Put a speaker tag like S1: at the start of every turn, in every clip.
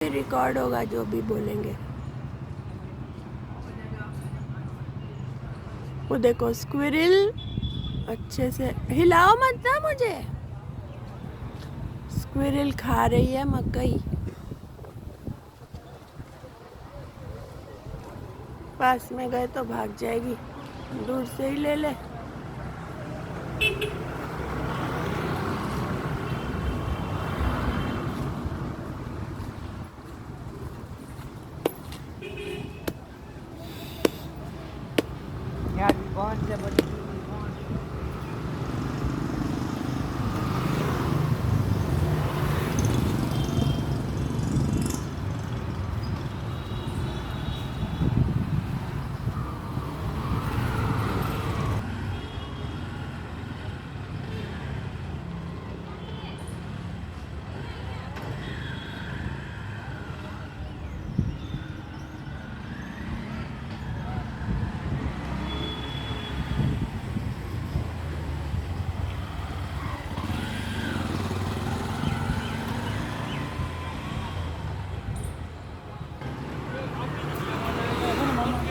S1: भी रिकॉर्ड होगा जो भी बोलेंगे। वो देखो स्क्विरल, अच्छे से हिलाओ मत ना मुझे। स्क्विरल खा रही है मकई। पास में गए तो भाग जाएगी, दूर से ही ले ले।
S2: यार कौन से बच्चे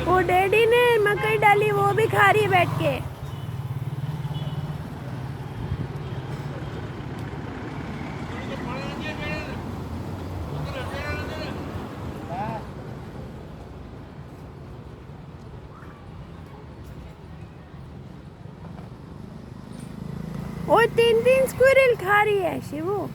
S1: वो डैडी ने मकई डाली, वो भी खा रही है बैठ के। वो 3-3 स्क्विरल खा रही है शिवू।